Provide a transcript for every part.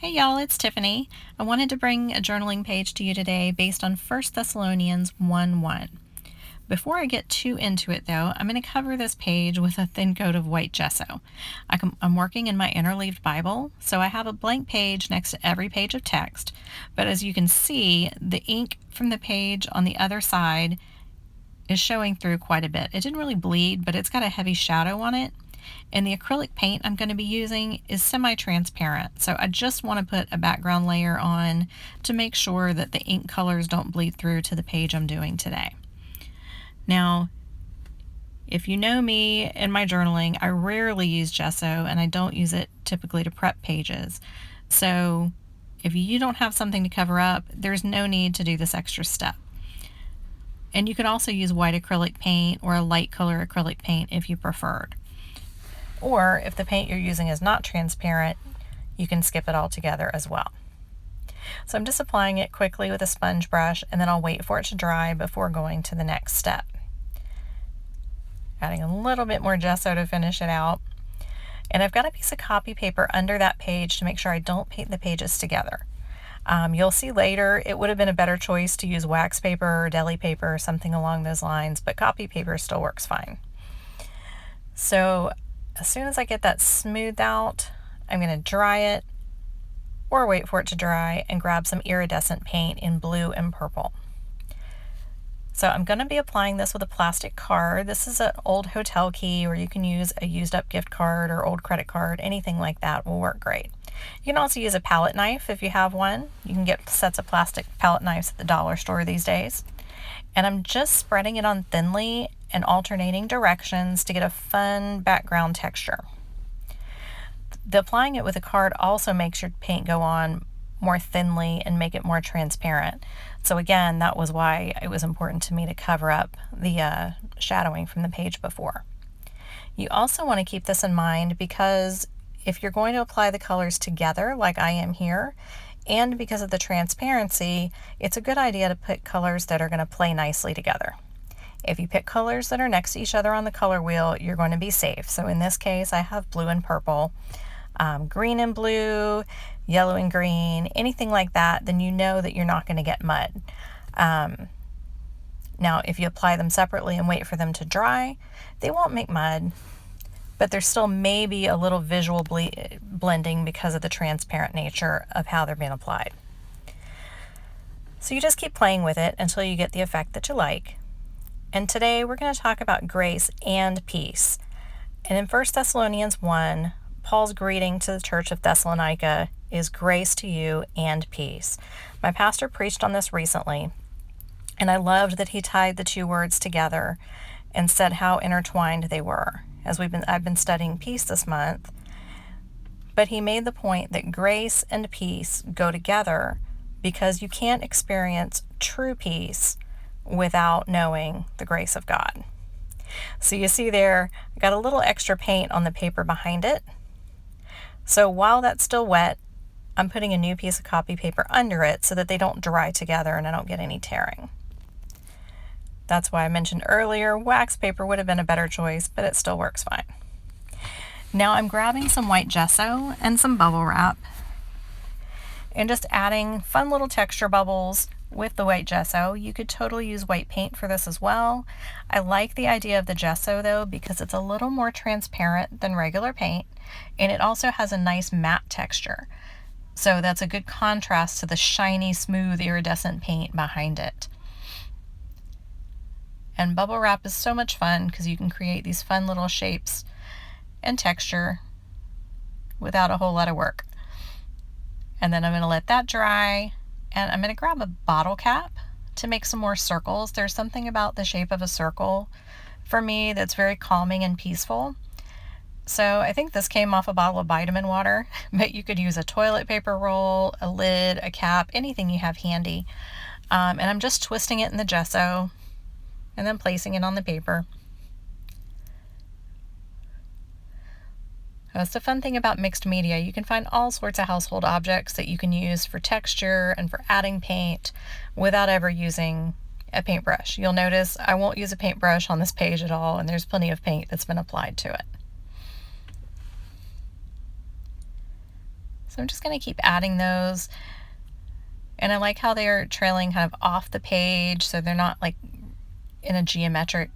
Hey y'all, it's Tiffany. I wanted to bring a journaling page to you today based on 1 Thessalonians 1:1. Before I get too into it though, I'm going to cover this page with a thin coat of white gesso. I'm working in my interleaved Bible, so I have a blank page next to every page of text, but as you can see, the ink from the page on the other side is showing through quite a bit. It didn't really bleed, but it's got a heavy shadow on it. And the acrylic paint I'm going to be using is semi-transparent, so I just want to put a background layer on to make sure that the ink colors don't bleed through to the page I'm doing today. Now, if you know me and my journaling, I rarely use gesso and I don't use it typically to prep pages. So if you don't have something to cover up, there's no need to do this extra step. And you can also use white acrylic paint or a light color acrylic paint if you preferred. Or if the paint you're using is not transparent, you can skip it altogether as well. So I'm just applying it quickly with a sponge brush, and then I'll wait for it to dry before going to the next step. Adding a little bit more gesso to finish it out. And I've got a piece of copy paper under that page to make sure I don't paint the pages together. You'll see later it would have been a better choice to use wax paper or deli paper or something along those lines, but copy paper still works fine. So as soon as I get that smoothed out, I'm going to dry it or wait for it to dry and grab some iridescent paint in blue and purple. So I'm going to be applying this with a plastic card. This is an old hotel key, or you can use a used up gift card or old credit card. Anything like that will work great. You can also use a palette knife if you have one. You can get sets of plastic palette knives at the dollar store these days. And I'm just spreading it on thinly and alternating directions to get a fun background texture. Applying it with a card also makes your paint go on more thinly and make it more transparent. So again, that was why it was important to me to cover up the shadowing from the page before. You also want to keep this in mind because if you're going to apply the colors together like I am here, and because of the transparency, it's a good idea to pick colors that are going to play nicely together. If you pick colors that are next to each other on the color wheel, you're going to be safe. So in this case, I have blue and purple, green and blue, yellow and green, anything like that, then you know that you're not going to get mud. Now, if you apply them separately and wait for them to dry, they won't make mud, but there's still maybe a little visual blending because of the transparent nature of how they're being applied. So you just keep playing with it until you get the effect that you like. And today we're going to talk about grace and peace. And in 1 Thessalonians 1, Paul's greeting to the church of Thessalonica is grace to you and peace. My pastor preached on this recently, and I loved that he tied the two words together and said how intertwined they were. I've been studying peace this month, but he made the point that grace and peace go together because you can't experience true peace without knowing the grace of God. So you see there, I got a little extra paint on the paper behind it. So while that's still wet, I'm putting a new piece of copy paper under it so that they don't dry together and I don't get any tearing. That's why I mentioned earlier, wax paper would have been a better choice, but it still works fine. Now I'm grabbing some white gesso and some bubble wrap and just adding fun little texture bubbles with the white gesso. You could totally use white paint for this as well. I like the idea of the gesso though because it's a little more transparent than regular paint, and it also has a nice matte texture. So that's a good contrast to the shiny, smooth, iridescent paint behind it. And bubble wrap is so much fun because you can create these fun little shapes and texture without a whole lot of work. And then I'm going to let that dry, and I'm going to grab a bottle cap to make some more circles. There's something about the shape of a circle for me that's very calming and peaceful. So I think this came off a bottle of vitamin water, but you could use a toilet paper roll, a lid, a cap, anything you have handy. And I'm just twisting it in the gesso and then placing it on the paper. That's the fun thing about mixed media. You can find all sorts of household objects that you can use for texture and for adding paint without ever using a paintbrush. You'll notice I won't use a paintbrush on this page at all, and there's plenty of paint that's been applied to it. So I'm just going to keep adding those. And I like how they're trailing kind of off the page, so they're not like in a geometric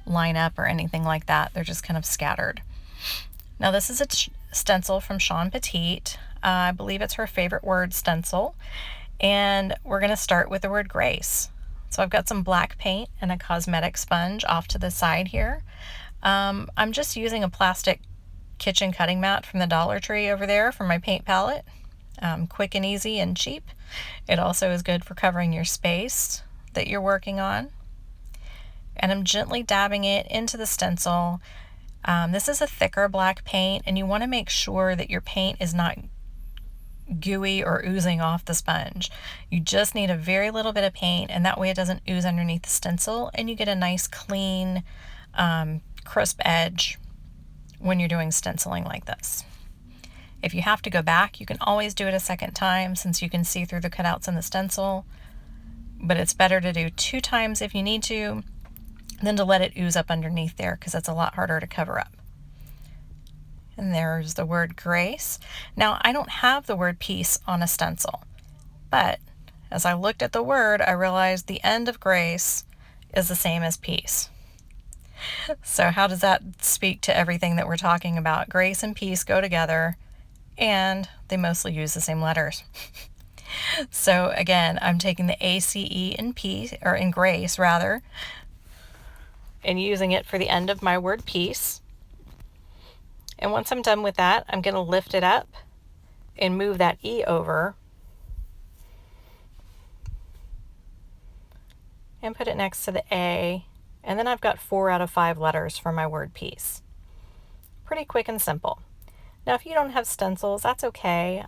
lineup or anything like that. They're just kind of scattered. Now this is a stencil from Shawn Petite. I believe it's her favorite word stencil. And we're going to start with the word grace. So I've got some black paint and a cosmetic sponge off to the side here. I'm just using a plastic kitchen cutting mat from the Dollar Tree over there for my paint palette. Quick and easy and cheap. It also is good for covering your space that you're working on. And I'm gently dabbing it into the stencil. This is a thicker black paint, and you want to make sure that your paint is not gooey or oozing off the sponge. You just need a very little bit of paint, and that way it doesn't ooze underneath the stencil, and you get a nice clean crisp edge when you're doing stenciling like this. If you have to go back, you can always do it a second time since you can see through the cutouts in the stencil, but it's better to do 2 times if you need to than to let it ooze up underneath there, because that's a lot harder to cover up. And there's the word grace. Now, I don't have the word peace on a stencil, but as I looked at the word, I realized the end of grace is the same as peace. So how does that speak to everything that we're talking about? Grace and peace go together, and they mostly use the same letters. So again, I'm taking the ACE in peace, or in grace rather, and using it for the end of my word peace. And once I'm done with that, I'm going to lift it up and move that E over and put it next to the A. And then I've got 4 out of 5 letters for my word peace. Pretty quick and simple. Now, if you don't have stencils, that's okay.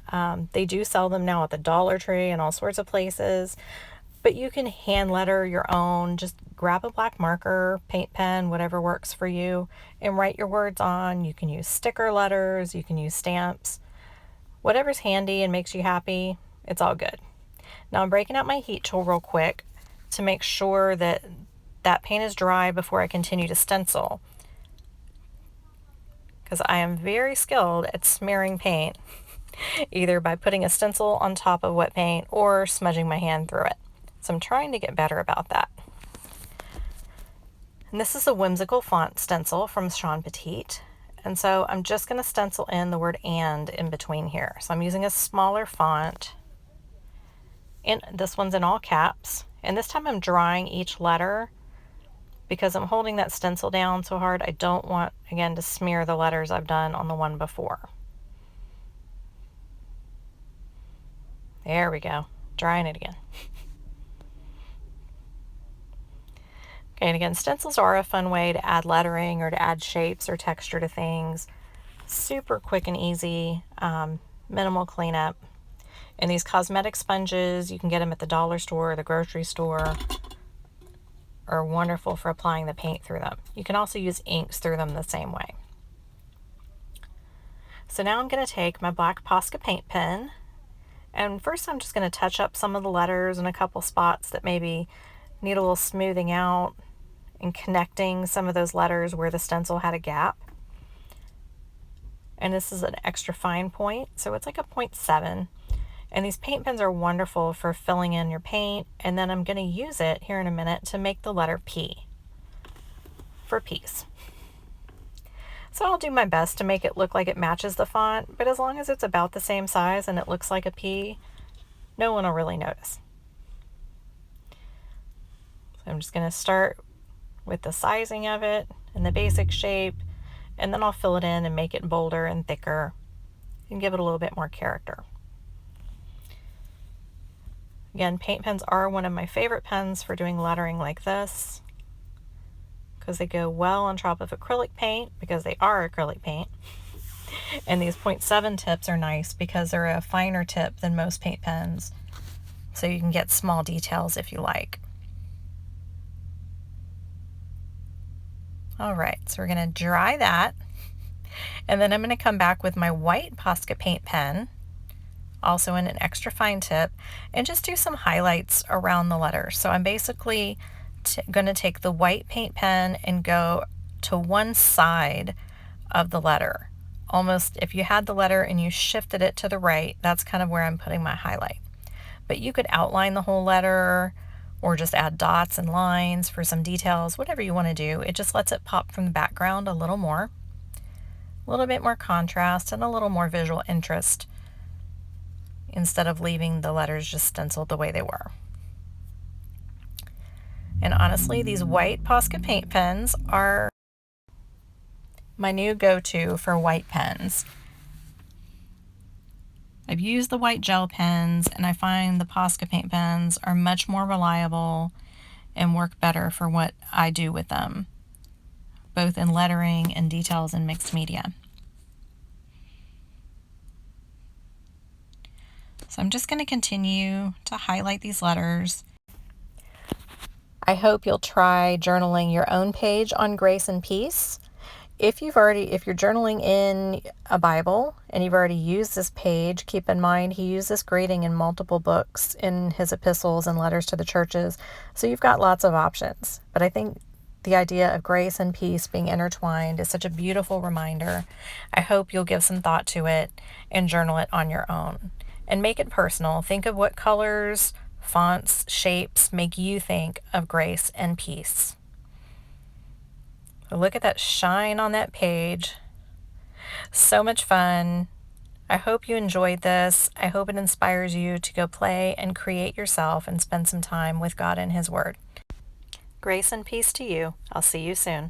They do sell them now at the Dollar Tree and all sorts of places. But you can hand letter your own. Just grab a black marker, paint pen, whatever works for you, and write your words on. You can use sticker letters, you can use stamps. Whatever's handy and makes you happy, it's all good. Now I'm breaking out my heat tool real quick to make sure that that paint is dry before I continue to stencil, because I am very skilled at smearing paint, either by putting a stencil on top of wet paint or smudging my hand through it. So I'm trying to get better about that. And this is a whimsical font stencil from Shawn Petite. And so I'm just going to stencil in the word and in between here. So I'm using a smaller font. And this one's in all caps. And this time I'm drawing each letter because I'm holding that stencil down so hard. I don't want, again, to smear the letters I've done on the one before. There we go. Drying it again. Okay, and again, stencils are a fun way to add lettering or to add shapes or texture to things. Super quick and easy, minimal cleanup. And these cosmetic sponges, you can get them at the dollar store or the grocery store, are wonderful for applying the paint through them. You can also use inks through them the same way. So now I'm going to take my black Posca paint pen, and first I'm just going to touch up some of the letters in a couple spots that maybe need a little smoothing out and connecting some of those letters where the stencil had a gap. And this is an extra fine point, so it's like a 0.7. And these paint pens are wonderful for filling in your paint, and then I'm going to use it here in a minute to make the letter P for peace. So I'll do my best to make it look like it matches the font, but as long as it's about the same size and it looks like a P, no one will really notice. So I'm just going to start with the sizing of it and the basic shape, and then I'll fill it in and make it bolder and thicker and give it a little bit more character. Again, paint pens are one of my favorite pens for doing lettering like this because they go well on top of acrylic paint, because they are acrylic paint. And these 0.7 tips are nice because they're a finer tip than most paint pens, so you can get small details if you like. All right, so we're going to dry that, and then I'm going to come back with my white Posca paint pen, also in an extra fine tip, and just do some highlights around the letters. So I'm basically going to take the white paint pen and go to one side of the letter almost, if you had the letter and you shifted it to the right, that's kind of where I'm putting my highlight. But you could outline the whole letter or just add dots and lines for some details, whatever you want to do. It just lets it pop from the background a little more, a little bit more contrast and a little more visual interest instead of leaving the letters just stenciled the way they were. And honestly, these white Posca paint pens are my new go-to for white pens. I've used the white gel pens, and I find the Posca paint pens are much more reliable and work better for what I do with them, both in lettering and details in mixed media. So I'm just going to continue to highlight these letters. I hope you'll try journaling your own page on Grace and Peace. If you're journaling in a Bible and you've already used this page, keep in mind he used this grading in multiple books in his epistles and letters to the churches. So you've got lots of options. But I think the idea of grace and peace being intertwined is such a beautiful reminder. I hope you'll give some thought to it and journal it on your own. And make it personal. Think of what colors, fonts, shapes make you think of grace and peace. Look at that shine on that page. So much fun. I hope you enjoyed this. I hope it inspires you to go play and create yourself and spend some time with God and His Word. Grace and peace to you. I'll see you soon.